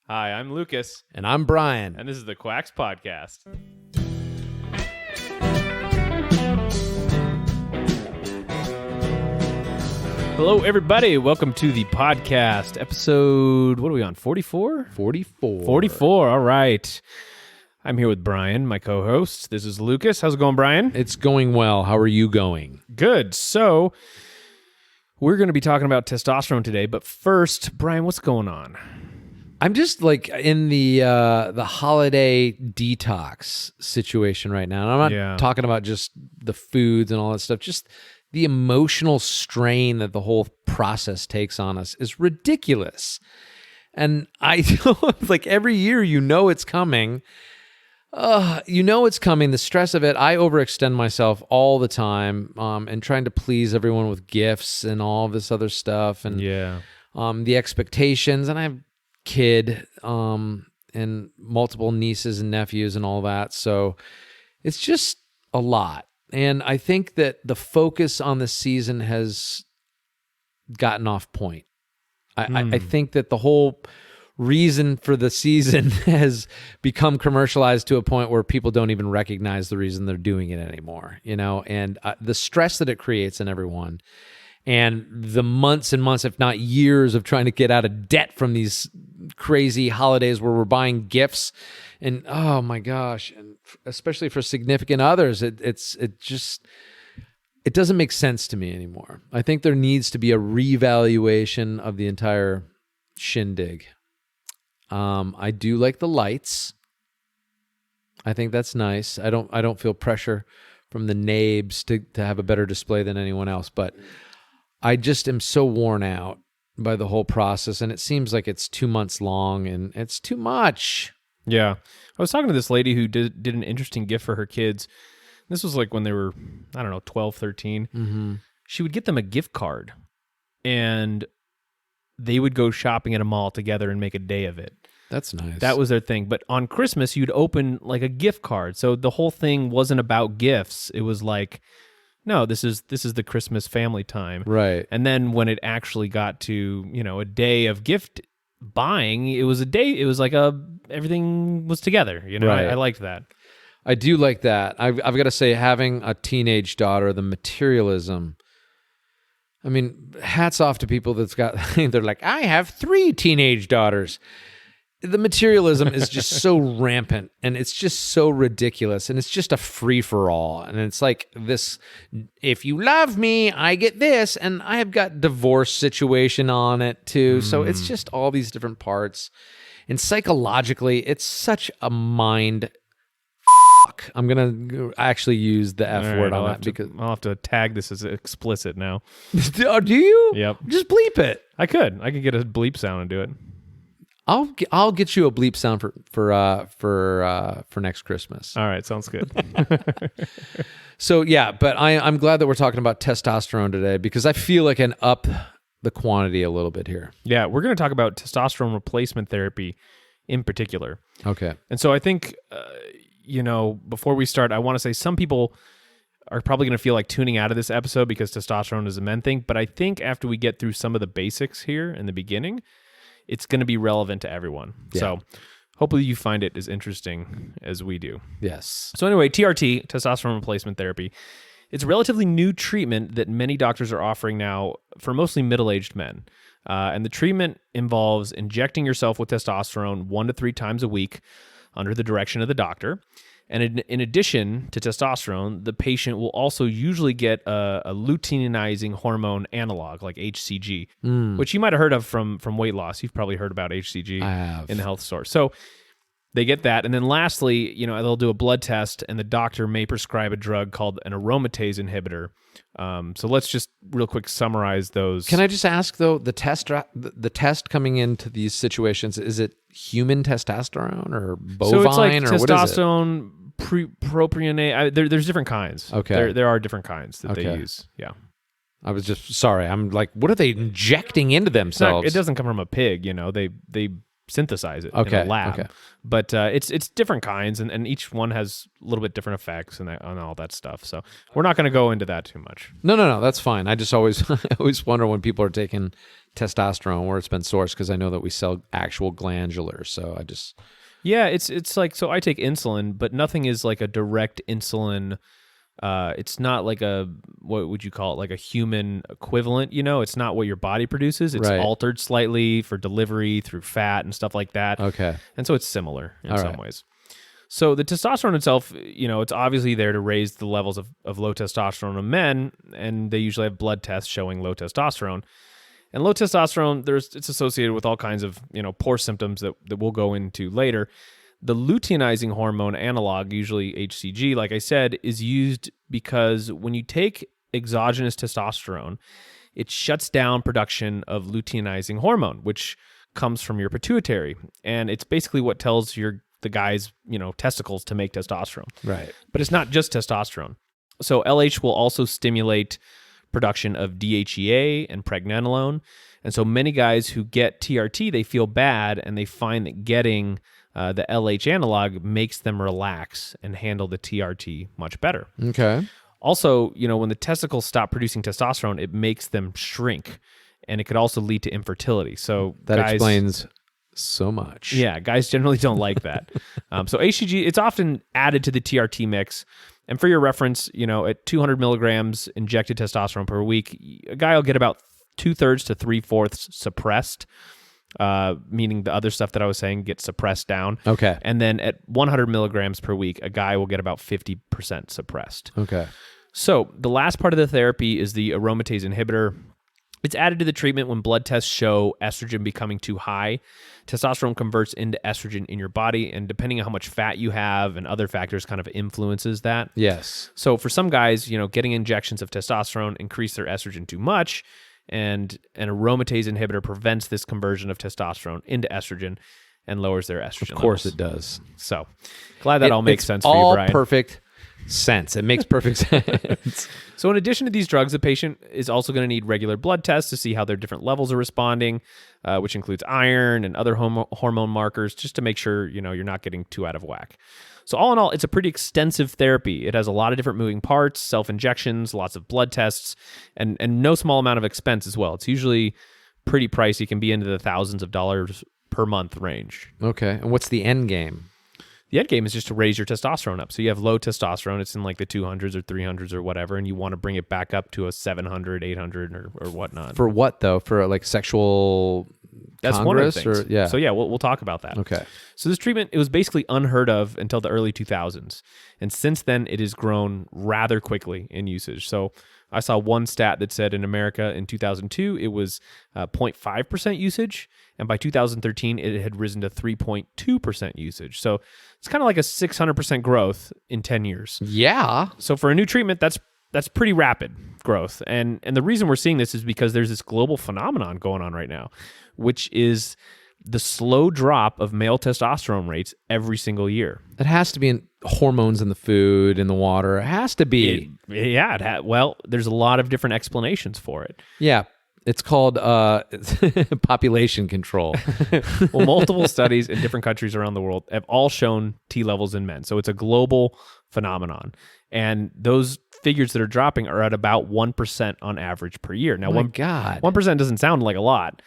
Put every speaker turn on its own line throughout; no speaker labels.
Hi, I'm Lucas,
And I'm Brian.
and this is the Quax Podcast. Hello, everybody. Welcome to the podcast. Episode, what are we on, 44?
44.
44, all right. I'm here with Brian, my co-host. This is Lucas. How's it going, Brian?
It's going well. How are you going?
Good. So, we're going to be talking about testosterone today, but first, Brian, what's going on?
I'm just like in the holiday detox situation right now. And I'm not talking about just the foods and all that stuff. Just the emotional strain that the whole process takes on us is ridiculous. And I know, like every year, you know it's coming. It's coming. The stress of it. I overextend myself all the time, and trying to please everyone with gifts and all this other stuff, and the expectations. And I have kid and multiple nieces and nephews and all that, so it's just a lot. And I think that the focus on the season has gotten off point. I think that the whole reason for the season has become commercialized to a point where people don't even recognize the reason they're doing it anymore, and the stress that it creates in everyone, and the months and months, if not years, of trying to get out of debt from these crazy holidays where we're buying gifts. And oh my gosh, and especially for significant others, it doesn't make sense to me anymore. I think there needs to be a reevaluation of the entire shindig. I do like the lights. I think that's nice. I don't feel pressure from the nabes to have a better display than anyone else, but I just am so worn out by the whole process, and it seems like it's 2 months long, and it's too much.
Yeah. I was talking to this lady who did an interesting gift for her kids. This was like when they were, 12, 13.
Mm-hmm.
She would get them a gift card, and they would go shopping at a mall together and make a day of it.
That's nice.
That was their thing. But on Christmas, you'd open like a gift card. So the whole thing wasn't about gifts. It was like, no, this is the Christmas family time.
Right.
And then when it actually got to, a day of gift buying, it was like everything was together.
Right.
I liked that.
I do like that. I've got to say, having a teenage daughter, the materialism. I mean, hats off to people they're like, I have 3 teenage daughters. The materialism is just so rampant, and it's just so ridiculous, and it's just a free-for-all. And it's like this, if you love me, I get this, and I have got divorce situation on it too. So it's just all these different parts. And psychologically, it's such a mind fuck. I'm going to actually use the F word on that because
I'll have to tag this as explicit now.
Oh, do you?
Yep.
Just bleep it.
I could get a bleep sound and do it.
I'll get you a bleep sound for next Christmas.
All right, sounds good.
So yeah, but I'm glad that we're talking about testosterone today because I feel like I can up the quantity a little bit here.
Yeah, we're going to talk about testosterone replacement therapy in particular.
Okay.
And so I think, before we start, I want to say some people are probably going to feel like tuning out of this episode because testosterone is a men thing. But I think after we get through some of the basics here in the beginning, it's going to be relevant to everyone. Yeah. So hopefully you find it as interesting as we do.
Yes.
So anyway, TRT, testosterone replacement therapy, it's a relatively new treatment that many doctors are offering now for mostly middle-aged men. And the treatment involves injecting yourself with testosterone 1 to 3 times a week under the direction of the doctor. And in addition to testosterone, the patient will also usually get a luteinizing hormone analog like HCG, which you might have heard of from weight loss. You've probably heard about HCG in the health store. So they get that. And then lastly, they'll do a blood test, and the doctor may prescribe a drug called an aromatase inhibitor. So let's just real quick summarize those.
Can I just ask, though, the test coming into these situations, is it human testosterone or bovine?
So it's like
or
testosterone, propionate. There's different kinds.
Okay.
There are different kinds that they use. Yeah.
I was just, sorry. I'm like, what are they injecting into themselves?
It doesn't come from a pig, They synthesize it in a lab.
Okay.
But it's different kinds, and each one has a little bit different effects and all that stuff. So we're not going to go into that too much.
No, that's fine. I just always I always wonder when people are taking testosterone where it's been sourced, because I know that we sell actual glandulars. So I just
it's like, so I take insulin, but nothing is like a direct insulin. It's not like what would you call it, like a human equivalent, it's not what your body produces. It's altered slightly for delivery through fat and stuff like that.
Okay.
And so it's similar in some ways. So the testosterone itself, it's obviously there to raise the levels of low testosterone in men, and they usually have blood tests showing low testosterone. And low testosterone, it's associated with all kinds of, poor symptoms that we'll go into later. The luteinizing hormone analog, usually HCG, like I said, is used because when you take exogenous testosterone, it shuts down production of luteinizing hormone, which comes from your pituitary. And it's basically what tells the guy's, testicles to make testosterone.
Right.
But it's not just testosterone. So LH will also stimulate production of DHEA and pregnenolone. And so many guys who get TRT, they feel bad, and they find that getting the LH analog makes them relax and handle the TRT much better.
Okay.
Also, when the testicles stop producing testosterone, it makes them shrink, and it could also lead to infertility. So
that explains so much.
Yeah, guys generally don't like that. So HCG, it's often added to the TRT mix. And for your reference, at 200 milligrams injected testosterone per week, a guy will get about 2/3 to 3/4 suppressed. Meaning the other stuff that I was saying gets suppressed down.
Okay.
And then at 100 milligrams per week, a guy will get about 50% suppressed.
Okay.
So the last part of the therapy is the aromatase inhibitor. It's added to the treatment when blood tests show estrogen becoming too high. Testosterone converts into estrogen in your body, and depending on how much fat you have and other factors kind of influences that.
Yes.
So for some guys, getting injections of testosterone increase their estrogen too much, and an aromatase inhibitor prevents this conversion of testosterone into estrogen and lowers their estrogen
Of course
levels.
it does.
So glad that all makes sense for you, Brian.
All perfect sense. It makes perfect sense.
So in addition to these drugs, the patient is also going to need regular blood tests to see how their different levels are responding, which includes iron and other hormone markers, just to make sure, you're not getting too out of whack. So all in all, it's a pretty extensive therapy. It has a lot of different moving parts, self-injections, lots of blood tests, and no small amount of expense as well. It's usually pretty pricey. It can be into the thousands of dollars per month range.
Okay. And what's the end game?
The end game is just to raise your testosterone up. So you have low testosterone. It's in like the 200s or 300s or whatever, and you want to bring it back up to a 700, 800 or whatnot.
For what, though? For like sexual
That's
Congress,
one of the things.
or yeah.
So yeah, we'll talk about that.
Okay.
So this treatment, it was basically unheard of until the early 2000s. And since then, it has grown rather quickly in usage. So I saw one stat that said in America in 2002, it was 0.5% usage. And by 2013, it had risen to 3.2% usage. So it's kind of like a 600% growth in 10 years.
Yeah.
So for a new treatment, that's pretty rapid growth. And the reason we're seeing this is because there's this global phenomenon going on right now, which is the slow drop of male testosterone rates every single year.
It has to be in hormones in the food, in the water. It has to be.
Well, there's a lot of different explanations for it.
Yeah. It's called population control.
Well, multiple studies in different countries around the world have all shown T levels in men. So it's a global phenomenon. And those figures that are dropping are at about 1% on average per year. Now,
God.
1% doesn't sound like a lot,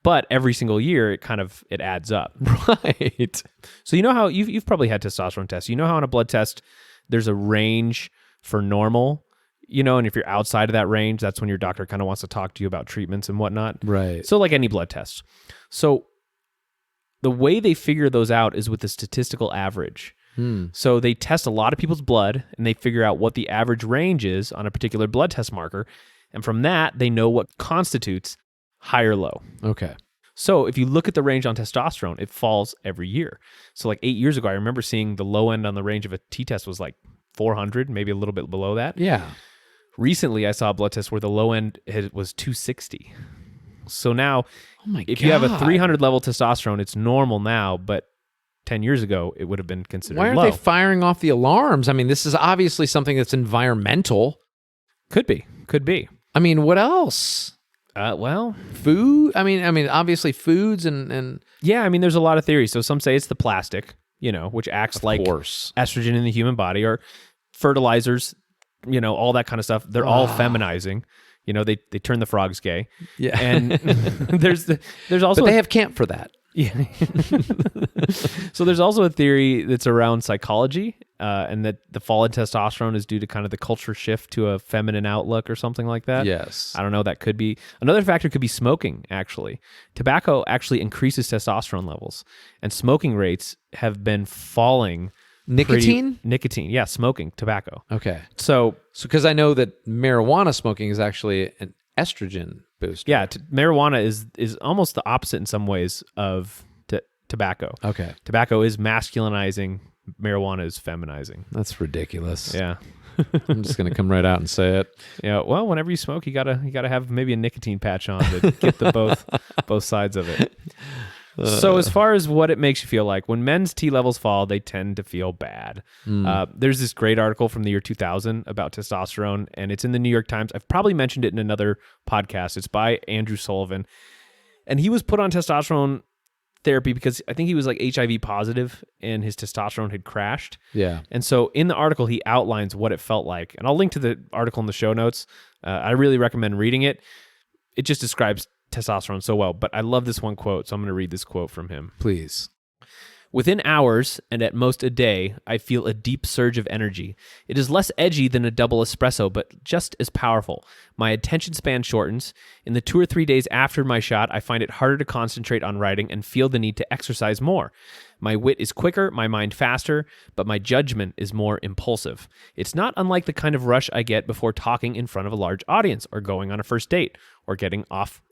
but every single year it adds up.
Right.
So you know how you've probably had testosterone tests. You know how on a blood test there's a range for normal, and if you're outside of that range, that's when your doctor kind of wants to talk to you about treatments and whatnot.
Right.
So like any blood test. So the way they figure those out is with the statistical average. So they test a lot of people's blood and they figure out what the average range is on a particular blood test marker. And from that, they know what constitutes high or low.
Okay.
So if you look at the range on testosterone, it falls every year. So like 8 years ago, I remember seeing the low end on the range of a T-test was like 400, maybe a little bit below that.
Yeah.
Recently, I saw a blood test where the low end was 260. So now, if
God.
you have a 300 level testosterone, it's normal now, but 10 years ago, it would have been considered low.
Why aren't they firing off the alarms? I mean, this is obviously something that's environmental.
Could be.
I mean, what else?
Well,
Food? I mean, obviously foods and
yeah, I mean, there's a lot of theories. So some say it's the plastic, which acts like
course.
estrogen in the human body, or fertilizers, all that kind of stuff. They're all feminizing. They turn the frogs gay.
Yeah.
And there's also
but they have camp for that.
Yeah. So there's also a theory that's around psychology, and that the fall in testosterone is due to kind of the culture shift to a feminine outlook or something like that.
Yes.
I don't know. That could be another factor. Could be smoking. Actually, tobacco actually increases testosterone levels, and smoking rates have been falling.
Nicotine?
Nicotine. Yeah, smoking, tobacco.
Okay.
So
because I know that marijuana smoking is actually an estrogen booster.
yeah, marijuana is almost the opposite in some ways of tobacco.
Okay.
Tobacco is masculinizing. Marijuana is feminizing.
That's ridiculous.
Yeah.
I'm just gonna come right out and say it.
Yeah. Well, whenever you smoke, you gotta have maybe a nicotine patch on to get the both sides of it. So as far as what it makes you feel like, when men's T levels fall, they tend to feel bad. There's this great article from the year 2000 about testosterone, and it's in the New York Times. I've probably mentioned it in another podcast. It's by Andrew Sullivan, and he was put on testosterone therapy because I think he was like HIV positive and his testosterone had crashed.
Yeah.
And so in the article, he outlines what it felt like, and I'll link to the article in the show notes. I really recommend reading it. It just describes testosterone so well, but I love this one quote, so I'm going to read this quote from him.
Please.
Within hours, and at most a day, I feel a deep surge of energy. It is less edgy than a double espresso, but just as powerful. My attention span shortens. In the 2 or 3 days after my shot, I find it harder to concentrate on writing and feel the need to exercise more. My wit is quicker, my mind faster, but my judgment is more impulsive. It's not unlike the kind of rush I get before talking in front of a large audience, or going on a first date, or getting off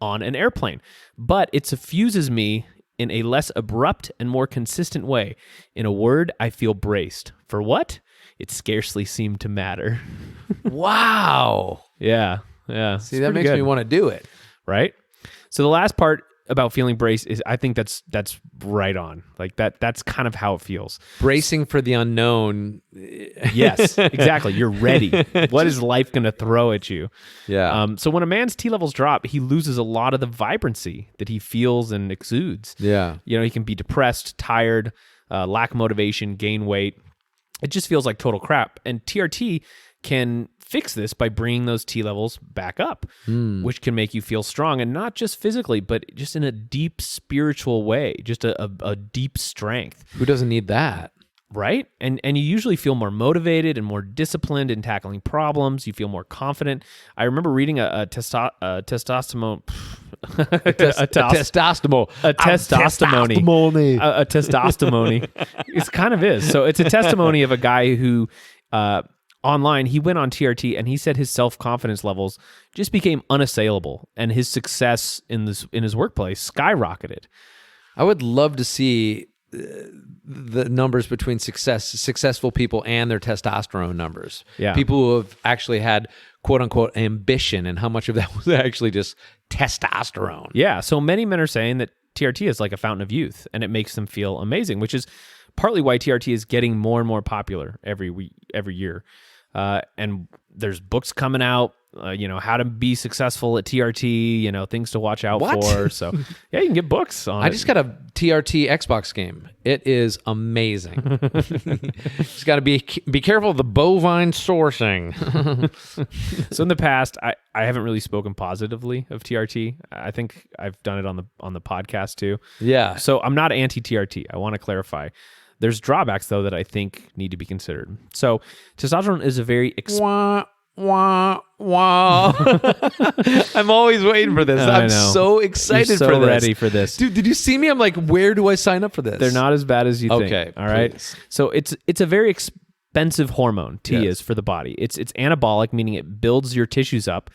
on an airplane, but it suffuses me in a less abrupt and more consistent way. In a word, I feel braced. For what? It scarcely seemed to matter.
Wow.
Yeah.
See, that makes me want to do it.
Right? So the last part about feeling braced is, I think that's right on. Like that's kind of how it feels.
Bracing for the unknown.
Yes, exactly. You're ready. What is life going to throw at you?
Yeah.
So when a man's T levels drop, he loses a lot of the vibrancy that he feels and exudes.
Yeah.
He can be depressed, tired, lack motivation, gain weight. It just feels like total crap. And TRT can fix this by bringing those T levels back up, which can make you feel strong, and not just physically, but just in a deep spiritual way, just a deep strength.
Who doesn't need that?
Right? And you usually feel more motivated and more disciplined in tackling problems. You feel more confident. I remember reading a testosterone. A testimony. It kind of is. So it's a testimony of a guy who, online, he went on TRT and he said his self-confidence levels just became unassailable, and his success in his workplace skyrocketed.
I would love to see the numbers between successful people and their testosterone numbers.
Yeah.
People who have actually had quote unquote ambition, and how much of that was actually just testosterone.
Yeah. So many men are saying that TRT is like a fountain of youth, and it makes them feel amazing, which is partly why TRT is getting more and more popular every year. And there's books coming out, how to be successful at TRT, things to watch out for. So yeah, you can get books on
I just got a TRT Xbox game. It is amazing. Just got to be careful of the bovine sourcing.
So in the past, I haven't really spoken positively of TRT. I think I've done it on the podcast too.
Yeah.
So I'm not anti-TRT. I want to clarify. There's drawbacks, though, that I think need to be considered. So testosterone is a very...
Wah, wah. I'm always waiting for this. I'm so excited for this.
Ready for this.
Dude, did you see me? I'm like, where do I sign up for this?
They're not as bad as you think.
Okay,
all right?
please.
So it's a very expensive hormone, T is, for the body. It's anabolic, meaning it builds your tissues up,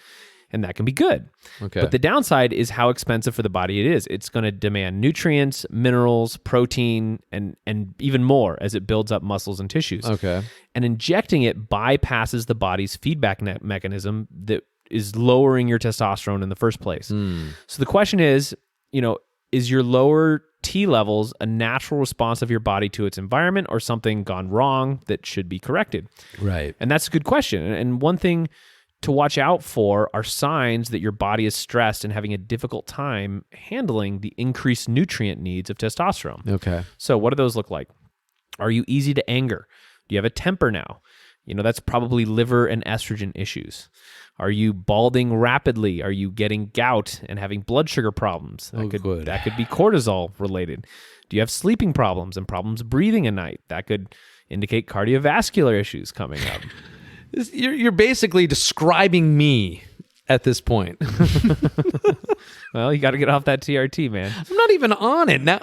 and that can be good.
Okay.
But the downside is how expensive for the body it is. It's going to demand nutrients, minerals, protein, and even more as it builds up muscles and tissues.
Okay.
And injecting it bypasses the body's feedback mechanism that is lowering your testosterone in the first place. So the question is, is your lower T levels a natural response of your body to its environment, or something gone wrong that should be corrected?
Right.
And that's a good question. And one thing to watch out for are signs that your body is stressed and having a difficult time handling the increased nutrient needs of testosterone.
Okay.
So what do those look like? Are you easy to anger? Do you have a temper now? That's probably liver and estrogen issues. Are you balding rapidly? Are you getting gout and having blood sugar problems? That could be cortisol related. Do you have sleeping problems and problems breathing at night? That could indicate cardiovascular issues coming up.
You're basically describing me at this point.
Well, you got to get off that TRT, man.
I'm not even on it now.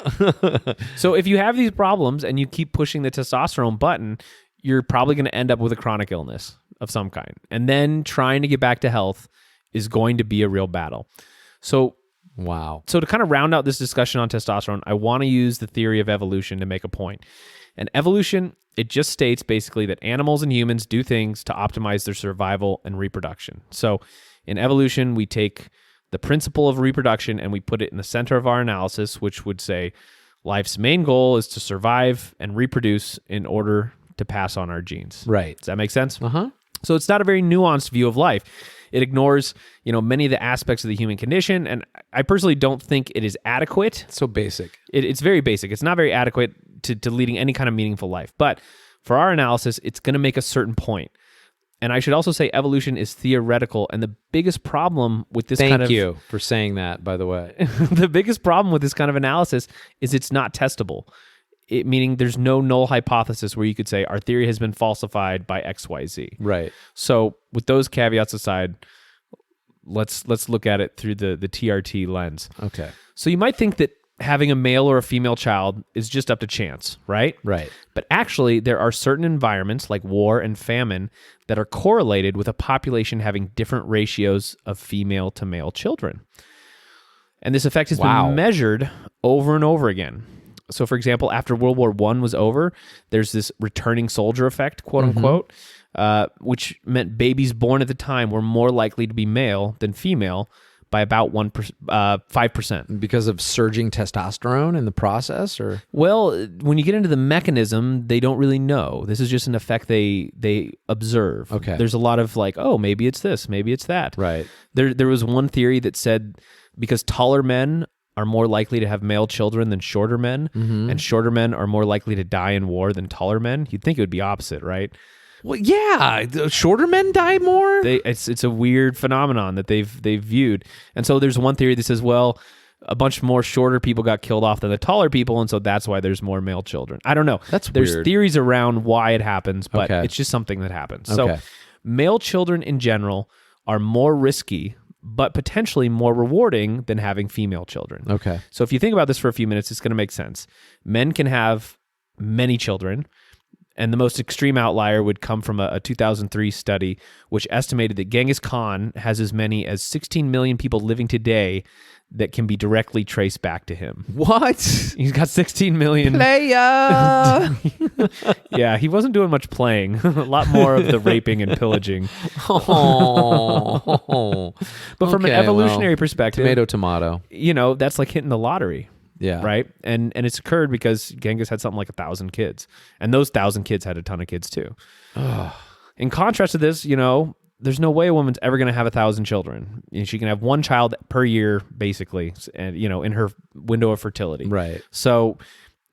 So if you have these problems and you keep pushing the testosterone button, you're probably going to end up with a chronic illness of some kind. And then trying to get back to health is going to be a real battle. So to kind of round out this discussion on testosterone, I want to use the theory of evolution to make a point. And evolution, it just states basically that animals and humans do things to optimize their survival and reproduction. So in evolution, we take the principle of reproduction and we put it in the center of our analysis, which would say life's main goal is to survive and reproduce in order to pass on our genes.
Right.
Does that make sense?
Uh-huh.
So it's not a very nuanced view of life. It ignores, many of the aspects of the human condition, and I personally don't think it is adequate.
So basic.
It's very basic. It's not very adequate to leading any kind of meaningful life. But for our analysis, it's going to make a certain point. And I should also say evolution is theoretical, and the biggest problem with this
Thank you for saying that, by the way.
The biggest problem with this kind of analysis is it's not testable. Meaning there's no null hypothesis where you could say our theory has been falsified by XYZ.
Right.
So with those caveats aside, let's look at it through the TRT lens.
Okay.
So you might think that having a male or a female child is just up to chance, right?
Right.
But actually, there are certain environments like war and famine that are correlated with a population having different ratios of female to male children. And this effect has been measured over and over again. So, for example, after World War I was over, there's this returning soldier effect, quote unquote, which meant babies born at the time were more likely to be male than female by about 5%.
Because of surging testosterone in the process, or?
Well, when you get into the mechanism, they don't really know. This is just an effect they observe.
Okay.
There's a lot of like, oh, maybe it's this, maybe it's that.
Right.
There was one theory that said because taller men are more likely to have male children than shorter men, and shorter men are more likely to die in war than taller men. You'd think it would be opposite, right?
Well, yeah, the shorter men die more.
It's a weird phenomenon that they've viewed, and so there's one theory that says, well, a bunch more shorter people got killed off than the taller people, and so that's why there's more male children. I don't know. There's
weird.
Theories around why it happens, but it's just something that happens. So male children in general are more risky, but potentially more rewarding than having female children.
Okay.
So if you think about this for a few minutes, it's going to make sense. Men can have many children, and the most extreme outlier would come from a 2003 study, which estimated that Genghis Khan has as many as 16 million people living today that can be directly traced back to him.
What?
He's got 16 million.
Player!
Yeah, he wasn't doing much playing. A lot more of the raping and pillaging.
Oh.
But from an evolutionary perspective,
tomato.
That's like hitting the lottery.
Yeah.
Right? And it's occurred because Genghis had something like 1,000 kids. And those 1,000 kids had a ton of kids too. In contrast to this, there's no way a woman's ever going to have 1,000 children. She can have one child per year, basically, and in her window of fertility.
Right.
So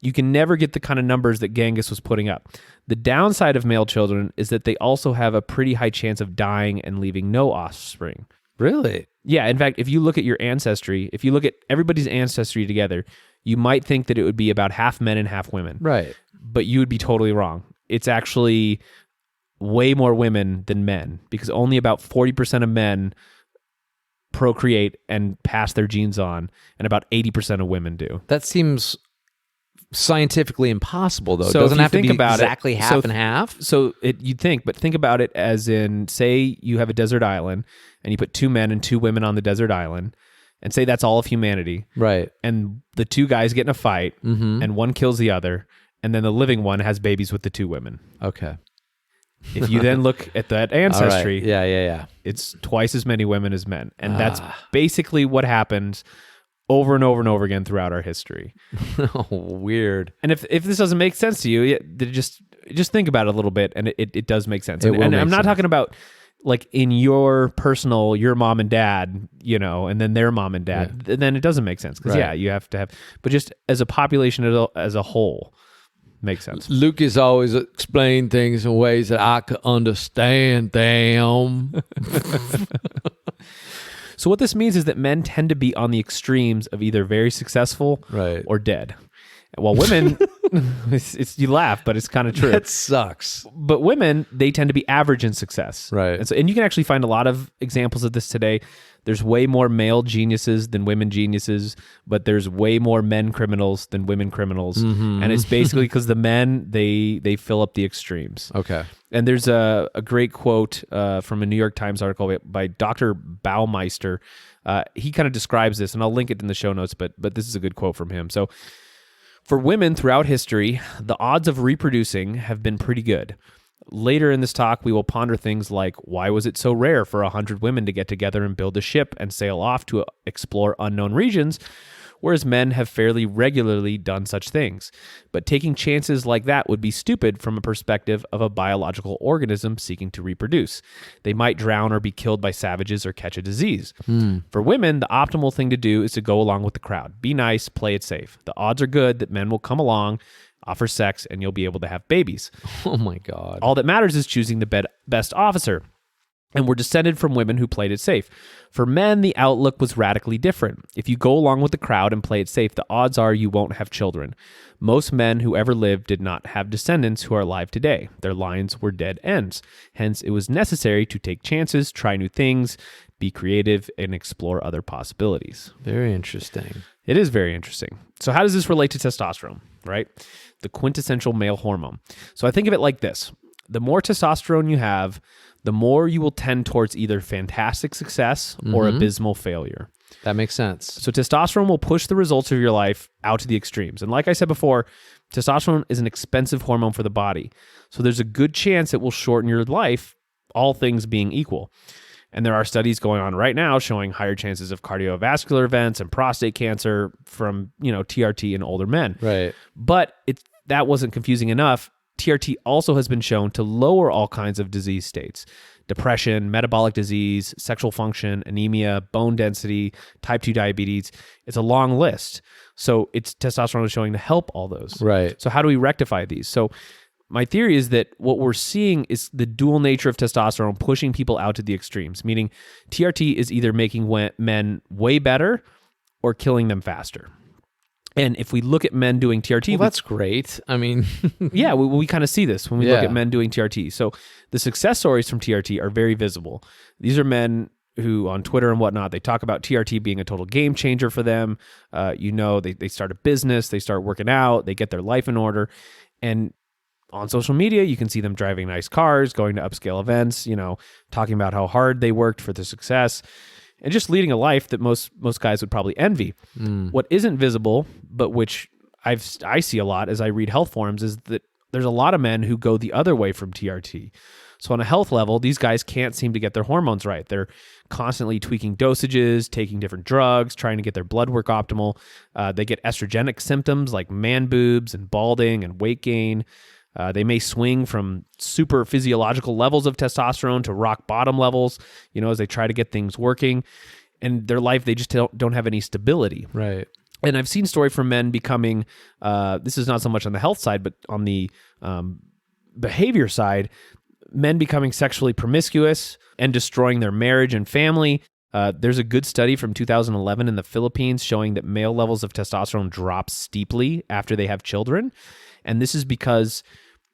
you can never get the kind of numbers that Genghis was putting up. The downside of male children is that they also have a pretty high chance of dying and leaving no offspring.
Really?
Yeah. In fact, if you look at your ancestry, if you look at everybody's ancestry together, you might think that it would be about half men and half women.
Right.
But you would be totally wrong. It's actually way more women than men, because only about 40% of men procreate and pass their genes on, and about 80% of women do.
That seems scientifically impossible, though.
So
it doesn't have to be
about
exactly half and half.
So you'd think, but think about it as in, say you have a desert island and you put 2 men and 2 women on the desert island, and say that's all of humanity.
Right.
And the 2 guys get in a fight, and one kills the other, and then the living one has babies with the 2 women.
Okay.
If you then look at that ancestry,
right. Yeah.
It's twice as many women as men. And that's basically what happens over and over and over again throughout our history.
Oh, weird.
And if this doesn't make sense to you, just think about it a little bit, and it does make sense. And I'm not talking about like in your personal, your mom and dad, you know, and then their mom and dad, then it doesn't make sense. Because you have to have, but just as a population as a whole, makes sense.
Lucas always explained things in ways that I could understand them.
So what this means is that men tend to be on the extremes of either very successful or dead. While women, you laugh, but it's kind of true.
That sucks.
But women, they tend to be average in success.
Right.
And you can actually find a lot of examples of this today. There's way more male geniuses than women geniuses, but there's way more men criminals than women criminals. And it's basically because the men, they fill up the extremes.
Okay.
And there's a great quote from a New York Times article by Dr. Baumeister. He kind of describes this, and I'll link it in the show notes, but this is a good quote from him. So, for women throughout history, the odds of reproducing have been pretty good. Later in this talk, we will ponder things like, why was it so rare for 100 women to get together and build a ship and sail off to explore unknown regions, whereas men have fairly regularly done such things? But taking chances like that would be stupid from a perspective of a biological organism seeking to reproduce. They might drown or be killed by savages or catch a disease. For women, the optimal thing to do is to go along with the crowd. Be nice, play it safe. The odds are good that men will come along, offer sex, and you'll be able to have babies.
Oh my God.
All that matters is choosing the best officer. And we're descended from women who played it safe. For men, the outlook was radically different. If you go along with the crowd and play it safe, the odds are you won't have children. Most men who ever lived did not have descendants who are alive today. Their lines were dead ends. Hence, it was necessary to take chances, try new things, be creative, and explore other possibilities.
Very interesting.
It is very interesting. So how does this relate to testosterone, right? The quintessential male hormone. So I think of it like this. The more testosterone you have, the more you will tend towards either fantastic success or abysmal failure.
That makes sense.
So testosterone will push the results of your life out to the extremes. And like I said before, testosterone is an expensive hormone for the body. So there's a good chance it will shorten your life, all things being equal. And there are studies going on right now showing higher chances of cardiovascular events and prostate cancer from, TRT in older men.
Right.
But that wasn't confusing enough. TRT also has been shown to lower all kinds of disease states: depression, metabolic disease, sexual function, anemia, bone density, type 2 diabetes. It's a long list. So testosterone is showing to help all those.
Right.
So how do we rectify these? So my theory is that what we're seeing is the dual nature of testosterone pushing people out to the extremes, meaning TRT is either making men way better or killing them faster. And if we look at men doing TRT...
Well, that's great. I mean...
yeah, we kind of see this when we look at men doing TRT. So the success stories from TRT are very visible. These are men who on Twitter and whatnot, they talk about TRT being a total game changer for them. They start a business, they start working out, they get their life in order. And on social media, you can see them driving nice cars, going to upscale events, talking about how hard they worked for the success, and just leading a life that most guys would probably envy. What isn't visible, but which I see a lot as I read health forums, is that there's a lot of men who go the other way from TRT. So on a health level, these guys can't seem to get their hormones right. They're constantly tweaking dosages, taking different drugs, trying to get their blood work optimal. They get estrogenic symptoms like man boobs and balding and weight gain. They may swing from super physiological levels of testosterone to rock bottom levels, as they try to get things working. And their life, they just don't have any stability.
Right.
And I've seen story from men becoming, this is not so much on the health side, but on the behavior side, men becoming sexually promiscuous and destroying their marriage and family. There's a good study from 2011 in the Philippines showing that male levels of testosterone drop steeply after they have children. And this is because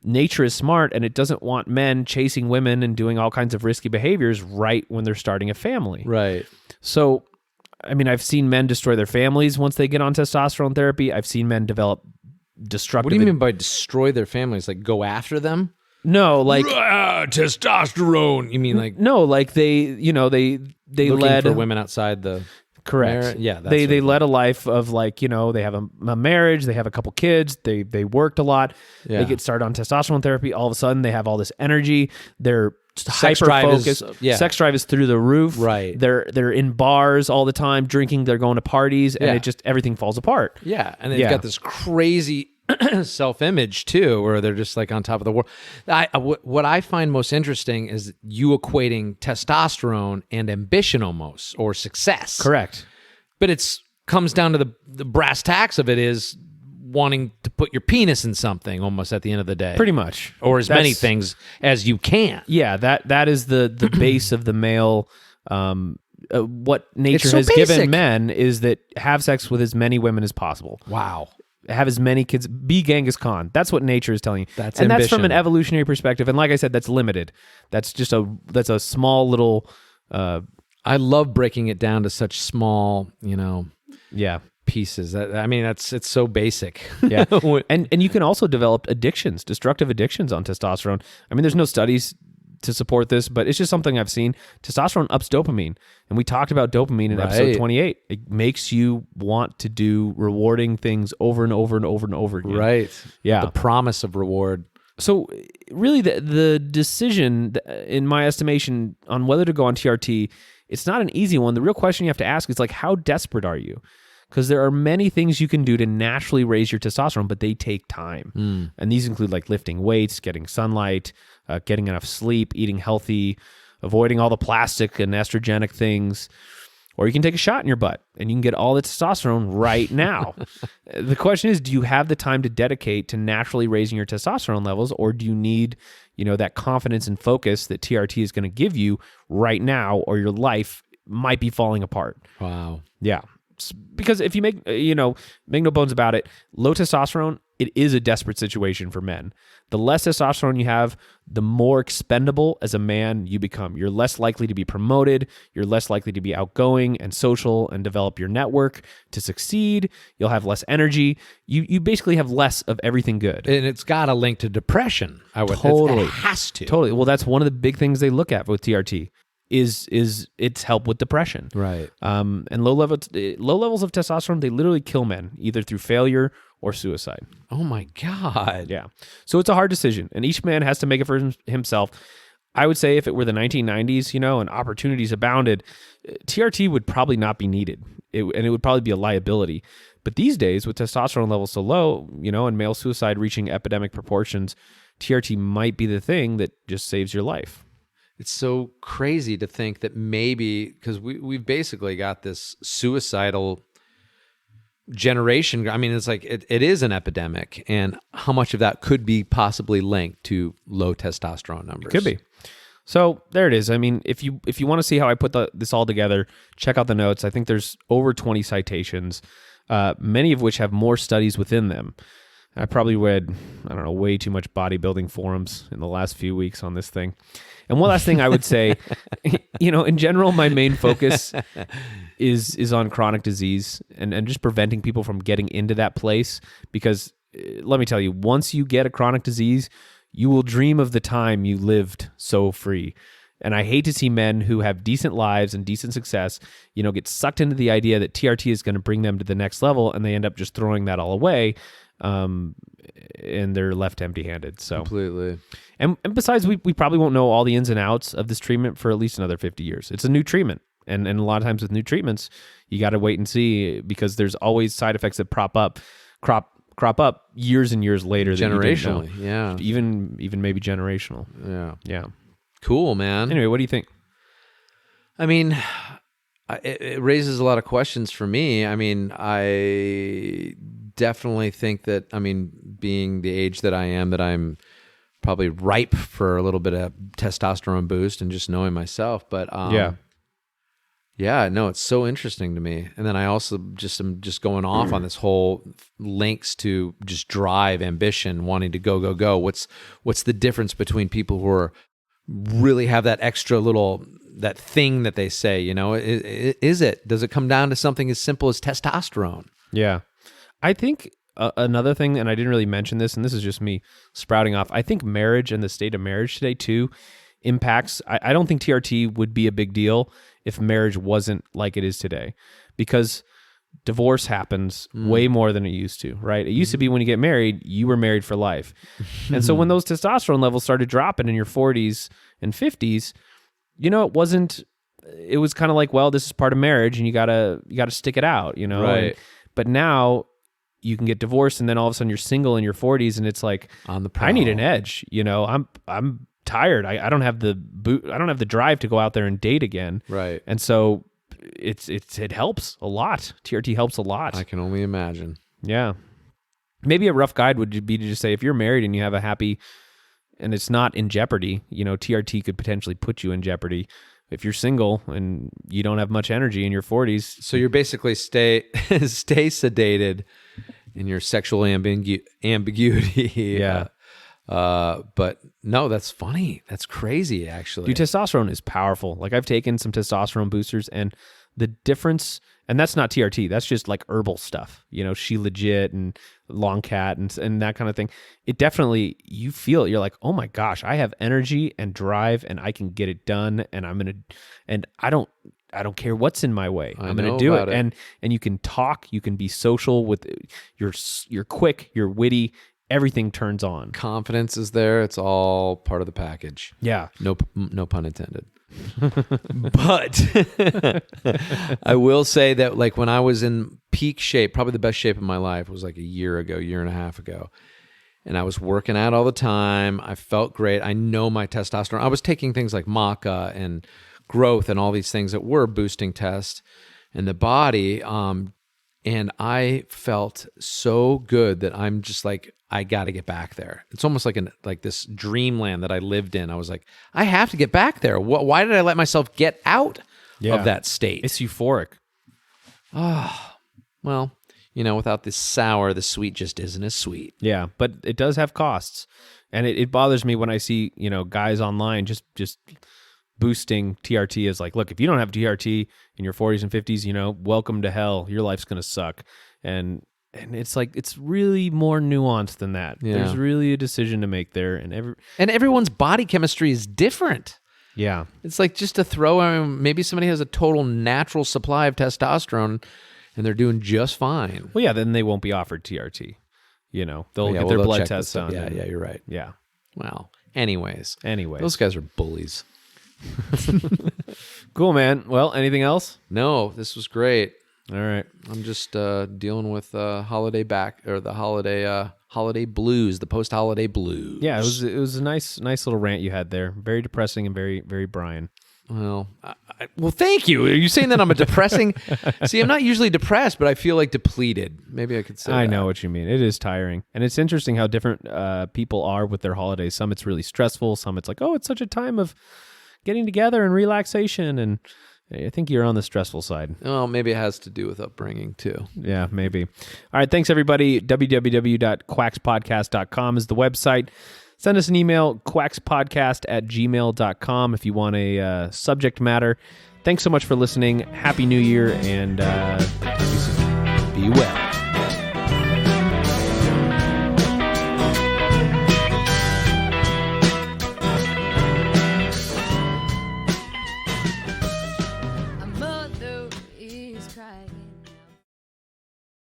nature is smart and it doesn't want men chasing women and doing all kinds of risky behaviors right when they're starting a family.
Right.
So, I've seen men destroy their families once they get on testosterone therapy. I've seen men develop destructive...
What do you mean by destroy their families? Like go after them?
No, like...
testosterone. You mean like...
No, like they
looking
led...
for women outside the...
Correct.
Yeah.
They led a life of they have a marriage, they have a couple kids, they worked a lot, they get started on testosterone therapy, all of a sudden they have all this energy, they're hyper focused, sex drive is through the roof,
right?
They're in bars all the time, drinking, they're going to parties, and it just everything falls apart.
Yeah, and they've got this crazy self-image too, where they're just like on top of the world. What I find most interesting is you equating testosterone and ambition almost, or success.
Correct.
But it's comes down to the brass tacks of it is wanting to put your penis in something almost at the end of the day.
Pretty much.
Or as many things as you can.
Yeah, that is the base of the male. What nature has
basic.
given men is that have sex with as many women as possible.
Wow.
Have as many kids. Be Genghis Khan. That's what nature is telling you.
That's
and
ambition.
That's from an evolutionary perspective. And like I said, that's limited. That's just a small little.
I love breaking it down to such small,
Yeah.
pieces. It's so basic.
Yeah. And you can also develop addictions, destructive addictions on testosterone. I mean, there's no studies to support this, but it's just something I've seen. Testosterone ups dopamine. And we talked about dopamine in episode 28. It makes you want to do rewarding things over and over and over and over again.
Right.
Yeah.
The promise of reward.
So really the decision, in my estimation, on whether to go on TRT, it's not an easy one. The real question you have to ask is like, how desperate are you? Because there are many things you can do to naturally raise your testosterone, but they take time. And these include like lifting weights, getting sunlight, getting enough sleep, eating healthy, avoiding all the plastic and estrogenic things. Or you can take a shot in your butt and you can get all the testosterone right now. The question is, do you have the time to dedicate to naturally raising your testosterone levels, or do you need, that confidence and focus that TRT is going to give you right now, or your life might be falling apart?
Wow.
Yeah. Because if you make no bones about it, low testosterone, it is a desperate situation for men. The less testosterone you have, the more expendable as a man you become. You're less likely to be promoted. You're less likely to be outgoing and social and develop your network to succeed. You'll have less energy. You basically have less of everything good.
And it's got a link to depression.
Totally.
It has to.
Totally. Well, that's one of the big things they look at with TRT. Is its help with depression.
Right.
And low levels of testosterone, they literally kill men, either through failure or suicide.
Oh my God.
Yeah. So it's a hard decision, and each man has to make it for himself. I would say if it were the 1990s, and opportunities abounded, TRT would probably not be needed, and it would probably be a liability. But these days, with testosterone levels so low, and male suicide reaching epidemic proportions, TRT might be the thing that just saves your life.
It's so crazy to think that maybe, because we've basically got this suicidal generation. I mean, it's like it is an epidemic, and how much of that could be possibly linked to low testosterone numbers?
Could be. So there it is. I mean, if you want to see how I put this all together, check out the notes. I think there's over 20 citations, many of which have more studies within them. I probably read, way too much bodybuilding forums in the last few weeks on this thing. And one last thing I would say, in general, my main focus is on chronic disease and just preventing people from getting into that place. Because let me tell you, once you get a chronic disease, you will dream of the time you lived so free. And I hate to see men who have decent lives and decent success, get sucked into the idea that TRT is going to bring them to the next level, and they end up just throwing that all away. And they're left empty-handed. So
completely.
And besides, we probably won't know all the ins and outs of this treatment for at least another 50 years. It's a new treatment. And a lot of times with new treatments, you got to wait and see, because there's always side effects that crop up years and years later.
Generationally, yeah.
Even maybe generational.
Yeah.
Yeah.
Cool, man.
Anyway, what do you think?
I mean, it raises a lot of questions for me. I mean, I definitely think that, being the age that I am, that I'm probably ripe for a little bit of testosterone boost, and just knowing myself. But yeah, no, it's so interesting to me. And then I also am just going off on this whole links to just drive, ambition, wanting to go. What's the difference between people who are really have that extra little, that thing that they say, does it come down to something as simple as testosterone?
Yeah. I think another thing, and I didn't really mention this, and this is just me sprouting off, I think marriage and the state of marriage today too impacts. I don't think TRT would be a big deal if marriage wasn't like it is today, because divorce happens way more than it used to, right? It used to be when you get married, you were married for life. And so when those testosterone levels started dropping in your 40s and 50s, it was kind of like, well, this is part of marriage and you gotta stick it out,
Right.
But now you can get divorced, and then all of a sudden you're single in your 40s, and it's like,
On the
I need
prowl.
an edge. You know, I'm tired. I don't have the I don't have the drive to go out there and date again.
Right.
And so it helps a lot. TRT helps a lot.
I can only imagine.
Yeah. Maybe a rough guide would be to just say, if you're married and you have a happy, and it's not in jeopardy, you know, TRT could potentially put you in jeopardy. If you're single and you don't have much energy in your 40s.
So you're basically stay sedated in your sexual ambiguity.
Yeah.
But no, that's funny. That's crazy, actually.
Dude, testosterone is powerful. Like, I've taken some testosterone boosters, and the difference, and that's not TRT, that's just like herbal stuff, you know, She Legit and Long Cat and that kind of thing. It definitely, you feel it. You're like, oh my gosh, I have energy and drive, and I can get it done, and I don't care what's in my way. I'm going to do it. And you can talk, you can be social with, you're quick, you're witty, everything turns on.
Confidence is there. It's all part of the package.
Yeah.
No pun intended. But I will say that, like, when I was in peak shape, probably the best shape of my life was like a year and a half ago. And I was working out all the time. I felt great. I know my testosterone. I was taking things like maca and growth and all these things that were boosting test in the body. And I felt so good that I'm just like, I got to get back there. It's almost like this dreamland that I lived in. I was like, I have to get back there. Why did I let myself get out of that state?
It's euphoric.
Well, you know, without this sour, the sweet just isn't as sweet.
Yeah, but it does have costs. And it bothers me when I see, you know, guys online just boosting TRT as like, look, if you don't have TRT in your 40s and 50s, you know, welcome to hell. Your life's going to suck. And it's like, it's really more nuanced than that.
Yeah.
There's really a decision to make there. And
everyone's body chemistry is different.
Yeah.
It's like, just to throw, maybe somebody has a total natural supply of testosterone and they're doing just fine.
Well, yeah, then they won't be offered TRT. You know, they'll get their blood tests done.
Yeah, you're right.
Yeah.
Wow. Anyways.
Those
guys are bullies.
Cool, man. Well, anything else?
No, this was great.
All right.
I'm just dealing with the holiday blues, the post-holiday blues.
Yeah, it was a nice little rant you had there. Very depressing and very, very Brion.
Well, well, thank you. Are you saying that I'm a depressing? See, I'm not usually depressed, but I feel like depleted. Maybe I could say
I
that.
know what you mean. It is tiring. And it's interesting how different people are with their holidays. Some it's really stressful. Some it's like, oh, it's such a time of getting together and relaxation. And I think you're on the stressful side.
Well, maybe it has to do with upbringing too.
Yeah, maybe. All right. Thanks, everybody. www.quaxpodcast.com is the website. Send us an email, quaxpodcast@gmail.com, if you want a subject matter. Thanks so much for listening. Happy New Year, and talk to you soon.
Be well.